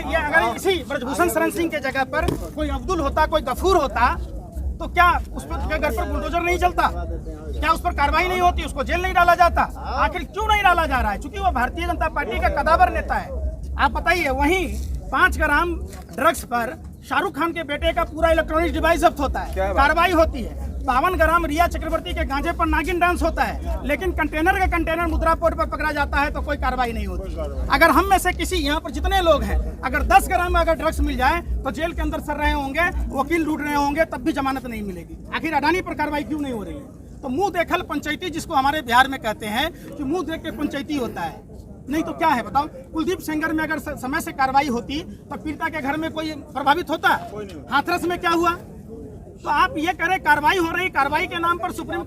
ये अगर इसी ब्रजभूषण शरण सिंह के जगह पर कोई अब्दुल होता, कोई गफूर होता, तो क्या उस पर घर पर बुलडोजर नहीं चलता? क्या उस पर कार्रवाई नहीं होती? उसको जेल नहीं डाला जाता? आखिर क्यों नहीं डाला जा रहा है? क्योंकि वो भारतीय जनता पार्टी का कदावर नेता है। आप बताइए, वहीं 5 ग्राम ड्रग्स पर शाहरुख खान के बेटे का पूरा इलेक्ट्रॉनिक डिवाइस जब्त होता है, कार्रवाई होती है। 52 ग्राम रिया चक्रवर्ती के गांजे पर नागिन डांस होता है, लेकिन कंटेनर का कंटेनर मुद्रा पोर्ट पर पकड़ा जाता है तो कोई कार्रवाई नहीं होती। अगर हम में से किसी यहाँ पर जितने लोग हैं, अगर 10 ग्राम में अगर ड्रग्स मिल जाए तो जेल के अंदर सर रहे होंगे, वकील लूट रहे होंगे, तब भी जमानत नहीं मिलेगी। आखिर अडानी पर कार्रवाई क्यों नहीं हो रही है? तो मुंह देखल पंचायती, जिसको हमारे बिहार में कहते हैं कि मुंह देख के पंचायती होता है, नहीं तो क्या है बताओ? कुलदीप सेंगर में अगर समय से कार्रवाई होती तो पीड़िता के घर में कोई प्रभावित होता? हाथरस में क्या हुआ? तो आप ये करें, कार्रवाई हो रही, कार्रवाई के नाम पर सुप्रीम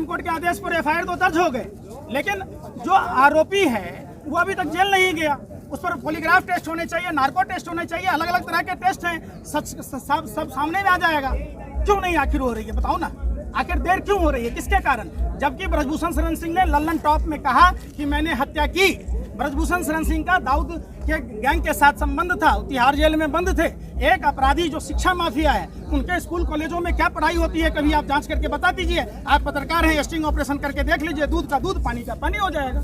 कोर्ट के आदेश पर एफआईआर तो दर्ज हो गए, लेकिन जो आरोपी है वो अभी तक जेल नहीं गया। उस पर पॉलीग्राफ टेस्ट होने चाहिए, नार्को टेस्ट होने चाहिए, अलग अलग तरह के टेस्ट हैं, सब सामने में आ जाएगा। क्यों नहीं आखिर हो रही है बताओ ना? आखिर देर क्यों हो रही है, किसके कारण? जबकि ब्रजभूषण शरण सिंह ने लल्लन टॉप में कहा कि मैंने हत्या की। ब्रजभूषण शरण सिंह का दाऊद के गैंग के साथ संबंध था, तिहाड़ जेल में बंद थे। एक अपराधी जो शिक्षा माफिया है, उनके स्कूल कॉलेजों में क्या पढ़ाई होती है, कभी आप जांच करके बता दीजिए। आप पत्रकार हैं, स्टिंग ऑपरेशन करके देख लीजिए, दूध का दूध, पानी का पानी हो जाएगा।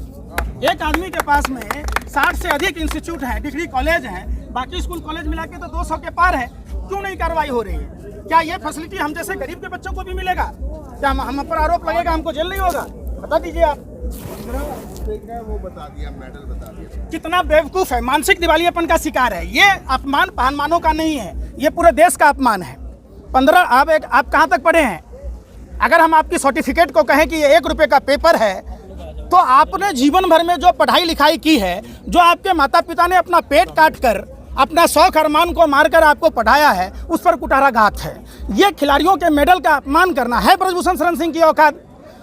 एक आदमी के पास में 60 से अधिक इंस्टीट्यूट हैं, डिग्री कॉलेज हैं, बाकी स्कूल कॉलेज मिला के तो 200 के पार है। क्यों नहीं कार्रवाई हो रही है? क्या ये फैसिलिटी हम जैसे गरीब के बच्चों को भी मिलेगा? क्या हम पर आरोप लगेगा, हमको जेल नहीं होगा? बता दीजिए आप। वो बता दिया, मेडल बता दिया। कितना बेवकूफ है, मानसिक दिवालियापन का शिकार है। ये अपमान पहलवानों का नहीं है, ये पूरे देश का अपमान है। 15 आप कहाँ तक पढ़े हैं? अगर हम आपकी सर्टिफिकेट को कहें कि ये 1 रुपये का पेपर है, तो आपने जीवन भर में जो पढ़ाई लिखाई की है, जो आपके माता पिता ने अपना पेट काट कर, अपना शौक अरमान को मारकर आपको पढ़ाया है, उस पर कुठाराघात है। ये खिलाड़ियों के मेडल का अपमान करना है ब्रजभूषण शरण सिंह की औकात?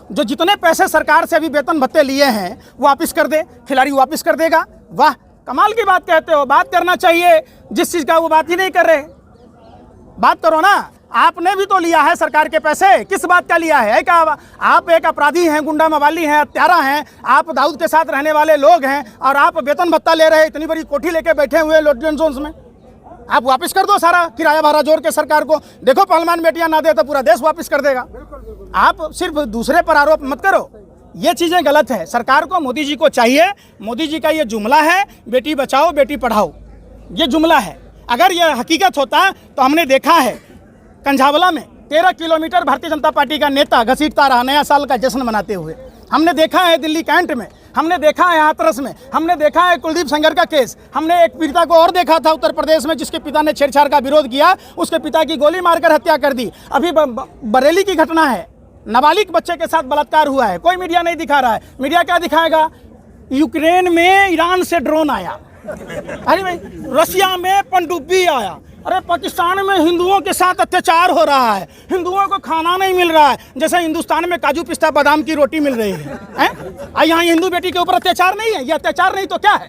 जो जितने पैसे सरकार से अभी वेतन भत्ते लिए हैं वापस कर दे, खिलाड़ी वापस कर देगा। वाह, कमाल की बात कहते हो। बात करना चाहिए जिस चीज़ का वो बात ही नहीं कर रहे। बात करो ना, आपने भी तो लिया है सरकार के पैसे। किस बात का लिया है? क्या आप एक अपराधी हैं, गुंडा मवाली हैं, हत्यारा हैं, आप दाऊद के साथ रहने वाले लोग हैं, और आप वेतन भत्ता ले रहे हैं, इतनी बड़ी कोठी लेके बैठे हुए लॉकडाउन जोन्स में। आप वापस कर दो सारा किराया भाड़ा जोड़ के सरकार को। देखो पहलवान बेटियां ना दे तो पूरा देश वापस कर देगा। आप सिर्फ दूसरे पर आरोप मत करो, ये चीज़ें गलत है। सरकार को, मोदी जी को चाहिए, मोदी जी का ये जुमला है, बेटी बचाओ बेटी पढ़ाओ, ये जुमला है। अगर ये हकीकत होता तो हमने देखा है कंझावला में 13 किलोमीटर भारतीय जनता पार्टी का नेता घसीटता रहा नया साल का जश्न मनाते हुए। हमने देखा है दिल्ली कैंट में, हमने देखा है हाथरस में, हमने देखा है कुलदीप सेंगर का केस। हमने एक पीड़िता को और देखा था उत्तर प्रदेश में, जिसके पिता ने छेड़छाड़ का विरोध किया, उसके पिता की गोली मारकर हत्या कर दी। अभी बरेली की घटना है, नाबालिग बच्चे के साथ बलात्कार हुआ है, कोई मीडिया नहीं दिखा रहा है। मीडिया क्या दिखाएगा? यूक्रेन में ईरान से ड्रोन आया, अरे भाई रशिया में पनडुब्बी आया, अरे पाकिस्तान में हिंदुओं के साथ अत्याचार हो रहा है, हिंदुओं को खाना नहीं मिल रहा है, जैसे हिंदुस्तान में काजू पिस्ता बादाम की रोटी मिल रही है। यहाँ हिंदू बेटी के ऊपर अत्याचार नहीं है? ये अत्याचार नहीं तो क्या है?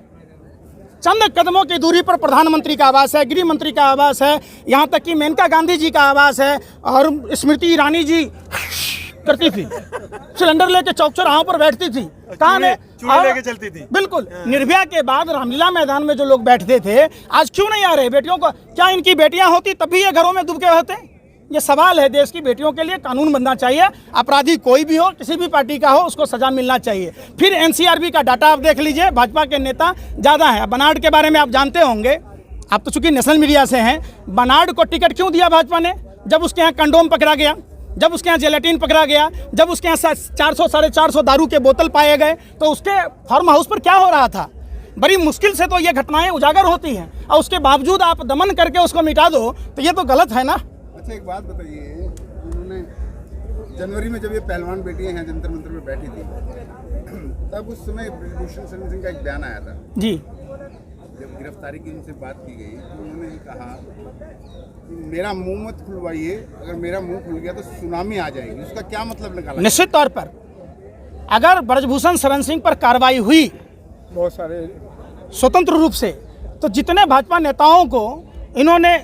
चंद कदमों की दूरी पर प्रधानमंत्री का आवास है, गृह मंत्री का आवास है, यहाँ तक कि मेनका गांधी जी का आवास है, और स्मृति ईरानी जी करती थी, सिलेंडर लेके चौक चौराहों पर बैठती थी, कहाँ लेके चलती थी। बिल्कुल। निर्भया के बाद रामलीला मैदान में जो लोग बैठते थे, आज क्यों नहीं आ रहे? बेटियों को, क्या इनकी बेटियां होती तब भी ये घरों में डूब के रहते? ये सवाल है। देश की बेटियों के लिए कानून बनना चाहिए। अपराधी कोई भी हो, किसी भी पार्टी का हो, उसको सजा मिलना चाहिए। फिर एनसीआरबी का डाटा आप देख लीजिए, भाजपा के नेता ज़्यादा है। बनार्ड के बारे में आप जानते होंगे, आप तो चूंकि नेशनल मीडिया से हैं। बनार्ड को टिकट क्यों दिया भाजपा ने? जब उसके यहाँ कंडोम पकड़ा गया, जब उसके यहाँ जेलेटिन पकड़ा गया, जब उसके यहाँ 400 साढ़े 400 दारू के बोतल पाए गए, तो उसके फार्म हाउस पर क्या हो रहा था? बड़ी मुश्किल से तो ये घटनाएं उजागर होती हैं, और उसके बावजूद आप दमन करके उसको मिटा दो, तो ये तो गलत है ना। अच्छा, एक बात बताइए, उन्होंने जनवरी में जब ये पहलवान बेटियां हैं जंतर मंतर में बैठी थी, तब उस समय ब्रजभूषण शरण सिंह का एक बयान आया था जी। जब गिरफ्तारी की उनसे बात की गई तो उन्होंने ये कहा कि मेरा मुंह मत खुलवाइए, अगर मेरा मुंह खुल गया तो सुनामी आ जाएगी। उसका क्या मतलब निकाला? निश्चित तौर पर अगर ब्रजभूषण शरण सिंह पर कार्रवाई हुई बहुत सारे स्वतंत्र रूप से, तो जितने भाजपा नेताओं को इन्होंने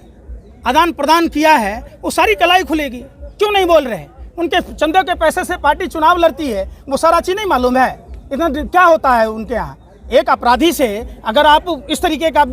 आदान प्रदान किया है वो सारी कलाई खुलेगी। क्यों नहीं बोल रहे? उनके चंदे के पैसे से पार्टी चुनाव लड़ती है, वो सारा चीज़ नहीं मालूम है? इतना क्या होता है उनके यहाँ? एक अपराधी से अगर आप इस तरीके का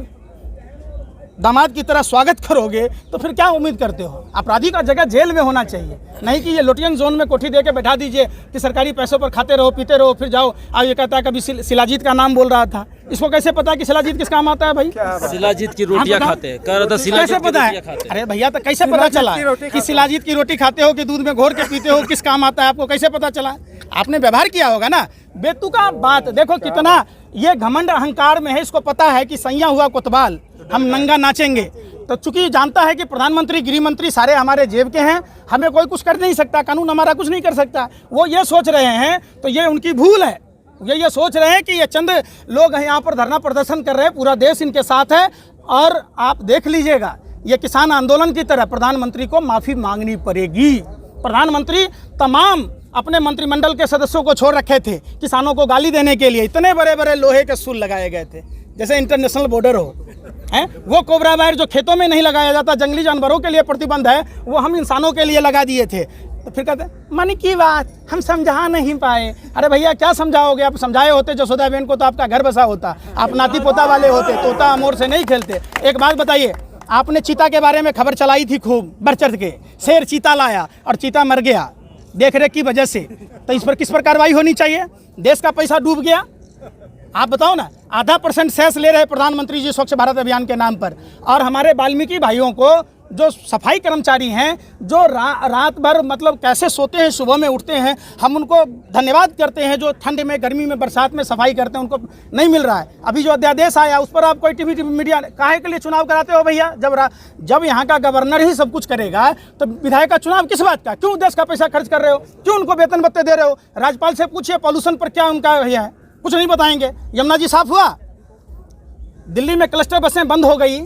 दामाद की तरह स्वागत करोगे तो फिर क्या उम्मीद करते हो? अपराधी का जगह जेल में होना चाहिए, नहीं कि ये लुटियन जोन में कोठी दे के बैठा दीजिए कि सरकारी पैसों पर खाते रहो पीते रहो फिर जाओ। अब ये कहता है कभी शिलाजीत का नाम बोल रहा था, इसको कैसे पता कि शिलाजीत किस काम आता है भाई? शिलाजीत की रोटियां खाते हैं, कह रहा था शिलाजीत कैसे की पता है? रोटियां खाते हैं। अरे भैया तो कैसे पता चला कि शिलाजीत की रोटी खाते हो कि दूध में घोर के पीते हो, किस काम आता है आपको कैसे पता चला? आपने व्यवहार किया होगा ना। बेतुका बात, देखो कितना ये घमंड अहंकार में है, इसको पता है कि सैया हुआ कोतवाल हम नंगा नाचेंगे। तो चूंकि जानता है कि प्रधानमंत्री गृह मंत्री सारे हमारे जेब के हैं, हमें कोई कुछ कर नहीं सकता, कानून हमारा कुछ नहीं कर सकता, वो ये सोच रहे हैं तो ये उनकी भूल है। ये सोच रहे हैं कि ये चंद लोग यहाँ पर धरना प्रदर्शन कर रहे हैं, पूरा देश इनके साथ है। और आप देख लीजिएगा ये किसान आंदोलन की तरह प्रधानमंत्री को माफ़ी मांगनी पड़ेगी। प्रधानमंत्री तमाम अपने मंत्रिमंडल के सदस्यों को छोड़ रखे थे किसानों को गाली देने के लिए। इतने बड़े बड़े लोहे के सूल लगाए गए थे जैसे इंटरनेशनल बॉर्डर हो, हैं वो कोबरा वायर जो खेतों में नहीं लगाया जाता, जंगली जानवरों के लिए प्रतिबंध है, वो हम इंसानों के लिए लगा दिए थे। तो फिर कहते हैं मन की बात हम समझा नहीं पाए। अरे भैया क्या समझाओगे? आप समझाए होते जसोदा बहन को तो आपका घर बसा होता, आप नाती पोता वाले होते, तोता अमोर से नहीं खेलते। एक बात बताइए, आपने चीता के बारे में खबर चलाई थी खूब बढ़ चढ़ के, शेर चीता लाया और चीता मर गया देख रेख की वजह से, तो इस पर किस पर कार्रवाई होनी चाहिए? देश का पैसा डूब गया, आप बताओ ना। 0.5% सेस ले रहे प्रधानमंत्री जी स्वच्छ भारत अभियान के नाम पर, और हमारे वाल्मीकि भाइयों को जो सफाई कर्मचारी हैं जो रात भर मतलब कैसे सोते हैं, सुबह में उठते हैं, हम उनको धन्यवाद करते हैं, जो ठंड में गर्मी में बरसात में सफाई करते हैं, उनको नहीं मिल रहा है। अभी जो अध्यादेश आया उस पर आप कोई टीवी मीडिया काहे के लिए चुनाव कराते हो भैया? जब यहाँ का गवर्नर ही सब कुछ करेगा तो विधायक का चुनाव किस बात का? क्यों देश का पैसा खर्च कर रहे हो? क्यों उनको वेतन भत्ते दे रहे हो? राज्यपाल से पूछिए पॉल्यूशन पर क्या उनका भैया है, कुछ नहीं बताएंगे। यमुना जी साफ हुआ, दिल्ली में क्लस्टर बसें बंद हो गई,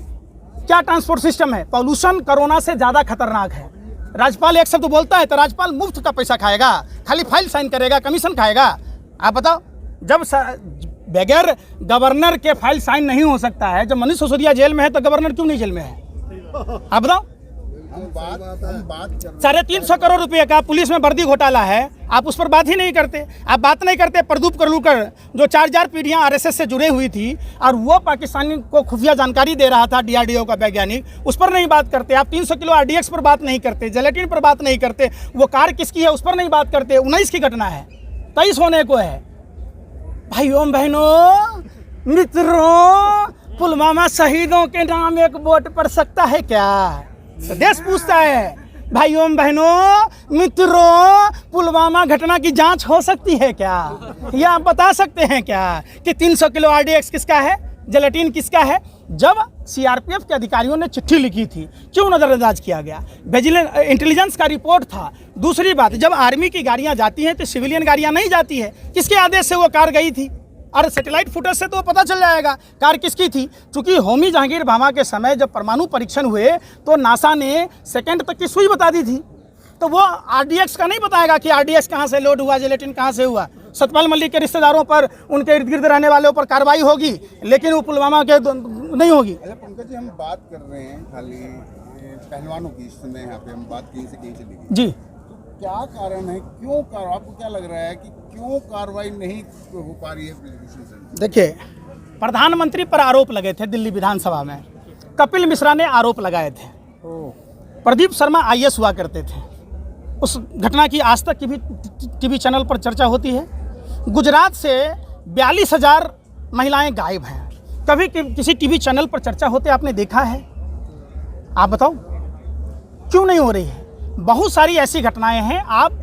क्या ट्रांसपोर्ट सिस्टम है? पॉल्यूशन कोरोना से ज़्यादा खतरनाक है। राज्यपाल एक शब्द बोलता है तो राज्यपाल मुफ्त का पैसा खाएगा, खाली फाइल साइन करेगा, कमीशन खाएगा। आप बताओ, जब बगैर गवर्नर के फाइल साइन नहीं हो सकता है, जब मनीष सिसोदिया जेल में है तो गवर्नर क्यों नहीं जेल में है? आप बताओ। हम बात 350 करोड़ रुपए का पुलिस में वर्दी घोटाला है, आप उस पर बात ही नहीं करते। आप बात नहीं करते प्रदीप करलूकर जो 4,000 पीढ़ियाँ आरएसएस से जुड़े हुई थी और वो पाकिस्तानी को खुफिया जानकारी दे रहा था, डीआरडीओ का वैज्ञानिक, उस पर नहीं बात करते। आप 300 किलो आरडीएक्स पर बात नहीं करते, जेलेटिन पर बात नहीं करते, वो कार किसकी है उस पर नहीं बात करते। 19 की घटना है, 23 होने को है। भाइयों बहनों मित्रों, पुलवामा शहीदों के नाम एक वोट पड़ सकता है क्या? तो देश पूछता है। भाइयों बहनों मित्रों, पुलवामा घटना की जांच हो सकती है क्या? या आप बता सकते हैं क्या कि 300 किलो आरडीएक्स किसका है, जेलेटिन किसका है? जब सीआरपीएफ के अधिकारियों ने चिट्ठी लिखी थी, क्यों नज़रअंदाज किया गया? विजिलेंस इंटेलिजेंस का रिपोर्ट था। दूसरी बात, जब आर्मी की गाड़ियां जाती हैं तो सिविलियन गाड़ियां नहीं जाती है, किसके आदेश से वो कार गई थी? और सैटेलाइट फुटेज से तो पता चल जाएगा कार किसकी थी। चूंकि होमी जहांगीर भाभा के समय जब परमाणु परीक्षण हुए तो नासा ने सेकंड तक की सुई बता दी थी, तो वो आरडीएक्स का नहीं बताएगा कि आरडीएक्स कहाँ से लोड हुआ, जेलेटिन कहाँ से हुआ। सतपाल मलिक के रिश्तेदारों पर, उनके इर्द गिर्द रहने वालों पर कार्रवाई होगी, लेकिन वो पुलवामा के नहीं होगी। अच्छा पंकज जी, हम बात कर रहे हैं खाली पहलवानों की, इस समय यहाँ पे हम बात कहीं से कहीं चली गई जी। क्या कारण है, क्यों आपको क्या लग रहा है कि क्यों कार्रवाई नहीं हो पा रही है प्रशासन से? देखिए, प्रधानमंत्री पर आरोप लगे थे दिल्ली विधानसभा में, कपिल मिश्रा ने आरोप लगाए थे। प्रदीप शर्मा आईएएस हुआ करते थे, उस घटना की आज तक की भी टीवी चैनल पर चर्चा होती है। गुजरात से 42,000 महिलाएं गायब हैं, कभी किसी टीवी चैनल पर चर्चा होते आपने देखा है? आप बताओ क्यों नहीं हो रही है? बहुत सारी ऐसी घटनाएं हैं। आप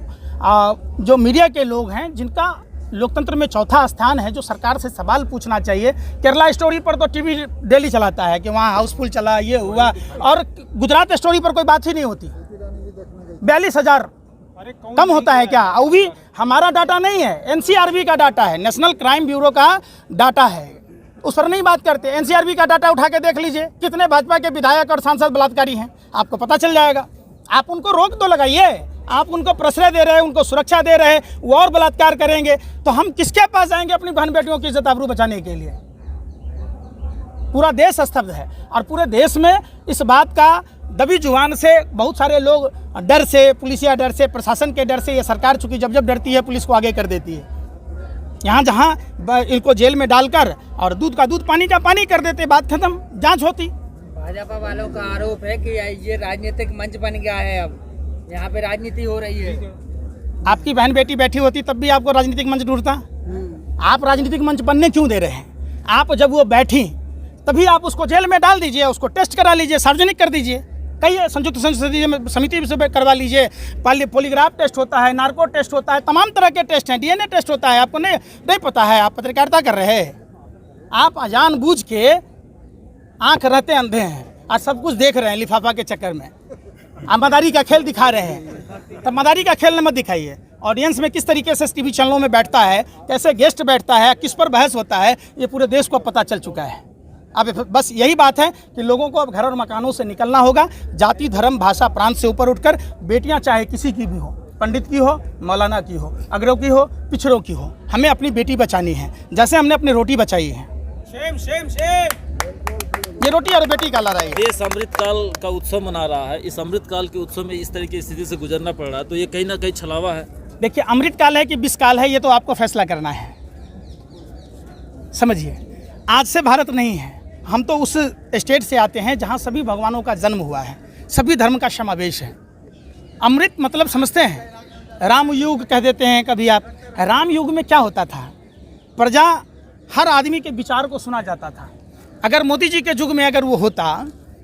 जो मीडिया के लोग हैं जिनका लोकतंत्र में चौथा स्थान है, जो सरकार से सवाल पूछना चाहिए। केरला स्टोरी पर तो टीवी डेली चलाता है कि वहाँ हाउसफुल चला, ये हुआ, और गुजरात स्टोरी पर कोई बात ही नहीं होती। 42,000 कम होता है क्या? वो भी हमारा डाटा नहीं है, एनसीआरबी का डाटा है, नेशनल क्राइम ब्यूरो का डाटा है, उस पर नहीं बात करते। एनसीआरबी का डाटा उठा के देख लीजिए, कितने भाजपा के विधायक और सांसद बलात्कारी हैं, आपको पता चल जाएगा। आप उनको रोक तो लगाइए, आप उनको प्रश्रय दे रहे हैं, उनको सुरक्षा दे रहे हैं, वो और बलात्कार करेंगे तो हम किसके पास जाएंगे अपनी बहन बेटियों की इज्जत आबरू बचाने के लिए? पूरा देश स्तब्ध है, और पूरे देश में इस बात का दबी जुबान से बहुत सारे लोग डर से, पुलिसिया डर से, प्रशासन के डर से, ये सरकार चूंकि जब जब डरती है पुलिस को आगे कर देती है। यहाँ जहाँ इनको जेल में डालकर और दूध का दूध पानी का पानी कर देते, बात खत्म, जांच होती। भाजपा वालों का आरोप है कि ये राजनीतिक मंच बन गया है, अब यहाँ पे राजनीति हो रही है। आपकी बहन बेटी बैठी होती तब भी आपको राजनीतिक मंच ढूंढता। आप राजनीतिक मंच बनने क्यों दे रहे हैं? आप जब वो बैठी तभी आप उसको जेल में डाल दीजिए, उसको टेस्ट करा लीजिए, सार्वजनिक कर दीजिए। कई संयुक्त संसदीय समिति से करवा लीजिए। पॉलीग्राफ टेस्ट होता है, नार्को टेस्ट होता है, तमाम तरह के टेस्ट हैं, DNA टेस्ट होता है। आपको नहीं पता है? आप पत्रकारिता कर रहे हैं। आप जानबूझ के आंख रहते अंधे हैं और सब कुछ देख रहे हैं लिफाफा के चक्कर में। आप मदारी का खेल दिखा रहे हैं, तब मदारी का खेल मत दिखाइए। ऑडियंस में किस तरीके से टीवी चैनलों में बैठता है, कैसे गेस्ट बैठता है, किस पर बहस होता है, ये पूरे देश को पता चल चुका है। अब बस यही बात है कि लोगों को अब घर और मकानों से निकलना होगा। जाति, धर्म, भाषा, प्रांत से ऊपर उठकर बेटियां चाहे किसी की भी हो, पंडित की हो, मौलाना की हो, अग्रव की हो, पिछड़ों की हो, हमें अपनी बेटी बचानी है, जैसे हमने अपनी रोटी बचाई है। ये रोटी और बेटी का लड़ाई है। देश अमृतकाल का उत्सव मना रहा है। इस अमृतकाल के उत्सव में इस तरह की स्थिति से गुजरना पड़ रहा है, तो ये कहीं ना कहीं छलावा है। देखिए, अमृतकाल है कि विषकाल है, ये तो आपको फैसला करना है। समझिए, आज से भारत नहीं है। हम तो उस स्टेट से आते हैं जहाँ सभी भगवानों का जन्म हुआ है, सभी धर्म का समावेश है। अमृत मतलब समझते हैं, राम युग कह देते हैं कभी आप। राम युग में क्या होता था? प्रजा, हर आदमी के विचार को सुना जाता था। अगर मोदी जी के युग में अगर वो होता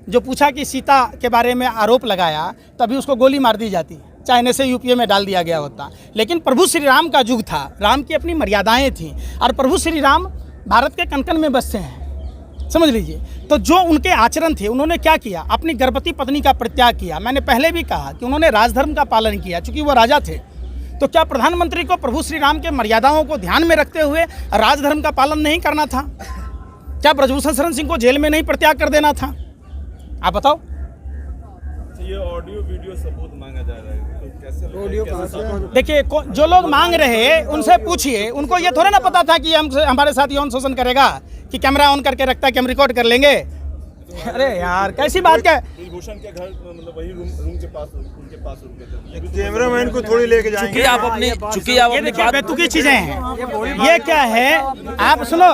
जो पूछा कि सीता के बारे में आरोप लगाया, तभी उसको गोली मार दी जाती, चाइना से यूपीए में डाल दिया गया होता। लेकिन प्रभु श्री राम का युग था, राम की अपनी मर्यादाएं थीं, और प्रभु श्री राम भारत के कण कण में बसते हैं, समझ लीजिए। तो जो उनके आचरण थे, उन्होंने क्या किया? अपनी गर्भवती पत्नी का परित्याग किया। मैंने पहले भी कहा कि उन्होंने राजधर्म का पालन किया, चूंकि वो राजा थे। तो क्या प्रधानमंत्री को प्रभु श्री राम के मर्यादाओं को ध्यान में रखते हुए राजधर्म का पालन नहीं करना था? क्या ब्रजभूषण शरण सिंह को जेल में नहीं परित्याग कर देना था? आप बताओ। ये ऑडियो वीडियो सबूत मांगा जा रहा है, तो कैसे देखिए, जो लोग मांग रहे हैं उनसे पूछिए। उनको ये थोड़ा ना पता था कि हमारे साथ यौन शोषण करेगा, कि कैमरा ऑन करके रखता है कि हम रिकॉर्ड कर लेंगे। अरे यार, कैसी बात क्या? ब्रजभूषण के घर मतलब वही रूम के पास, उनके पास रुके थे। कैमरामैन को थोड़ी लेके जाएंगे। चूंकि आप अपनी ये देखिए, बेतुकी चीजें हैं। ये क्या है? आप सुनो,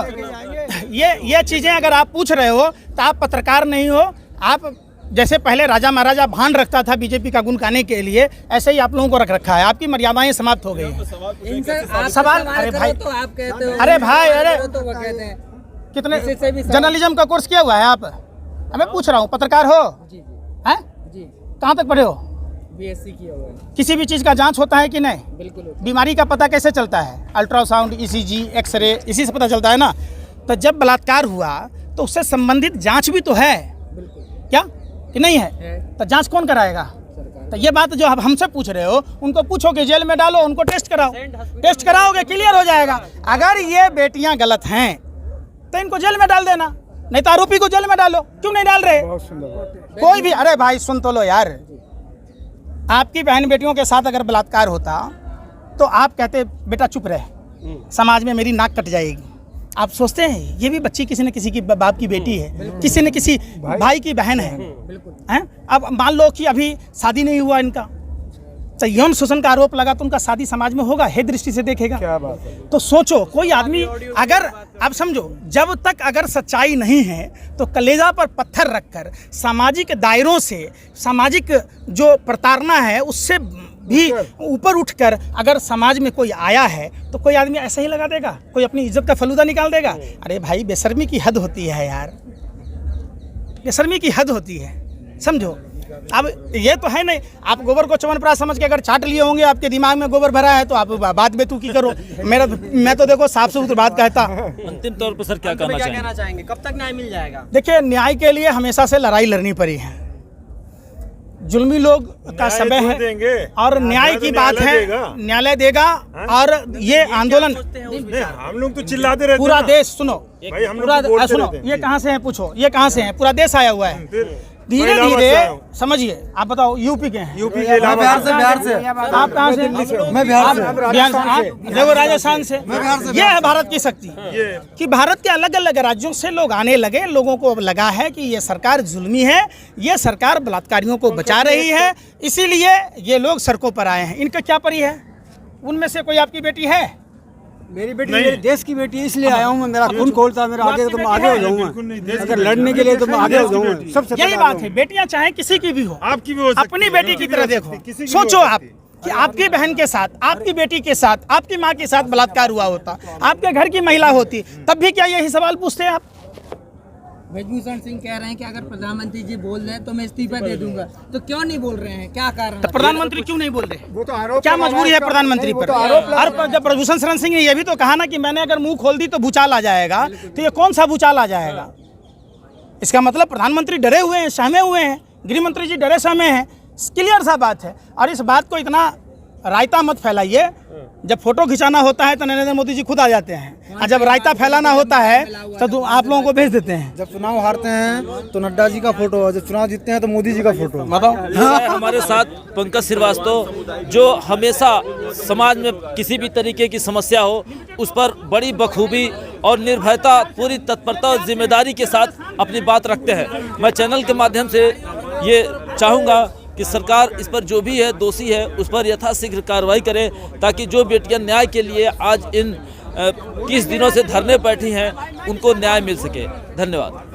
ये चीजें अगर आप पूछ रहे हो तो आप पत्रकार नहीं हो। आप जैसे पहले राजा महाराजा भान रखता था बीजेपी का गुण गाने के लिए, ऐसे ही आप लोगों को रख रखा है। आपकी मर्यादाएं समाप्त हो गई हैं। सवाल, अरे भाई, तो आप कहते हो, अरे भाई, अरे तो वो कहते हैं। कितने किसी से भी जर्नलिज्म का कोर्स किया हुआ है आप? मैं पूछ रहा हूँ, पत्रकार हो? जी हैं? जी, कहाँ तक पढ़े हो? BSc किया हुआ है। किसी भी चीज़ का जांच होता है कि नहीं? बिल्कुल होता बीमारी का पता कैसे चलता है? अल्ट्रासाउंड, ECG, एक्सरे, इसी से पता चलता है ना। तो जब बलात्कार हुआ तो उससे संबंधित जांच भी तो है, है। बिल्कुल क्या कि नहीं है? है। तो जांच कौन कराएगा? सरकार। तो ये बात जो आप हमसे पूछ रहे हो, उनको पूछो कि जेल में डालो, उनको टेस्ट कराओ। टेस्ट कराओगे, क्लियर हो जाएगा। अगर ये बेटियां गलत हैं तो इनको जेल में डाल देना, नहीं तो आरोपी को जेल में डालो। क्यों नहीं डाल रहे? कोई भी, अरे भाई सुन तो लो यार। आपकी बहन बेटियों के साथ अगर बलात्कार होता तो आप कहते बेटा चुप रहे, समाज में मेरी नाक कट जाएगी। आप सोचते हैं ये भी बच्ची किसी न किसी की बाप की बेटी है, किसी न किसी भाई की बहन है, हैं? अब मान लो कि अभी शादी नहीं हुआ इनका, तो यौन शोषण का आरोप लगा तो उनका शादी समाज में होगा, हे दृष्टि से देखेगा। क्या बात है? तो सोचो, कोई आदमी अगर, आप समझो, जब तक अगर सच्चाई नहीं है तो कलेजा पर पत्थर रखकर सामाजिक दायरों से, सामाजिक जो प्रताड़ना है उससे भी ऊपर उठकर अगर समाज में कोई आया है तो कोई आदमी ऐसा ही लगा देगा? कोई अपनी इज्जत का फलूदा निकाल देगा? अरे भाई, बेशर्मी की हद होती है यार, बेशर्मी की हद होती है, समझो। अब ये तो है नहीं, आप गोबर को च्यवनप्राश समझ के अगर चाट लिए होंगे, आपके दिमाग में गोबर भरा है, तो आप बात बेतुकी करो। मैं तो देखो साफ सुथरी बात कहता। अंतिम तौर पर सर क्या कहना चाहेंगे? कब तक न्याय मिल जाएगा? देखिए, न्याय के लिए हमेशा से लड़ाई लड़नी पड़ी है। जुल्मी लोग का समय है और न्याय की बात है, न्यायालय देगा। और ये आंदोलन, हम लोग तो चिल्लाते रहते पूरा देश, सुनो भाई, हम लोग पूरा तो बोलते सुनो, रहते हैं। ये कहाँ से है पूछो, ये कहाँ से है? पूरा देश आया हुआ है। धीरे मैं इलाहाबाद धीरे से आया हूँ। समझिए। आप बताओ, यूपी के हैं? यूपी से, इलाहाबाद से। आप कहाँ से? मैं बिहार से। बिहार से। आप देखो, राजस्थान से। ये है भारत की शक्ति, कि भारत के अलग अलग राज्यों से लोग आने लगे। लोगों को अब लगा है कि ये सरकार जुल्मी है, ये सरकार बलात्कारियों को बचा रही है, इसीलिए ये लोग सड़कों पर आए हैं। इनका क्या परी है? उनमें से कोई आपकी बेटी है? मेरी बेटी मेरे देश की बेटी है, इसलिए आया हूँ मैं। मेरा खून खोलता है, मेरा आगे तो मैं आगे हो जाऊंगा। अगर लड़ने के लिए तो मैं आगे हो जाऊंगा। सबसे यही बात है, बेटियां चाहे किसी की भी हो, आपकी भी हो सकती अपनी है, बेटी की तरह देखो। सोचो आप कि आपकी बहन के साथ, आपकी बेटी के साथ, आपकी माँ के साथ बलात्कार हुआ होता, आपके घर की महिला होती, तब भी क्या यही सवाल पूछते आप? ब्रजभूषण सिंह कह रहे हैं कि अगर प्रधानमंत्री जी बोल रहे हैं तो मैं इस्तीफा दे दूंगा, तो क्यों नहीं बोल रहे हैं, क्या कारण तो है? प्रधानमंत्री क्यों नहीं बोल रहे? वो तो आरोप क्या लगा मजबूरी रहा है प्रधानमंत्री वो पर? तो आरोप लगा और जब ब्रजभूषण शरण सिंह ने यह भी तो कहा ना कि मैंने अगर मुंह खोल दी तो भूचाल आ जाएगा, तो ये कौन सा भूचाल आ जाएगा? इसका मतलब प्रधानमंत्री डरे हुए हैं, सहमे हुए हैं, गृह मंत्री जी डरे सहमे हैं। क्लियर सा बात है। और इस बात को इतना रायता मत फैलाइए। जब फोटो खिंचाना होता है तो नरेंद्र मोदी जी खुद आ जाते हैं, और जब रायता फैलाना होता है तो आप लोगों को भेज देते हैं। जब चुनाव हारते हैं तो नड्डा जी का फोटो, जब चुनाव जीतते हैं तो मोदी जी का फोटो। बताओ। हमारे साथ पंकज श्रीवास्तव, जो हमेशा समाज में किसी भी तरीके की समस्या हो उस पर बड़ी बखूबी और निर्भयता, पूरी तत्परता और जिम्मेदारी के साथ अपनी बात रखते हैं। मैं चैनल के माध्यम से ये चाहूँगा कि सरकार इस पर जो भी है दोषी है उस पर यथाशीघ्र कार्रवाई करे, ताकि जो बेटियां न्याय के लिए आज इन 20 दिनों से धरने बैठी हैं उनको न्याय मिल सके। धन्यवाद।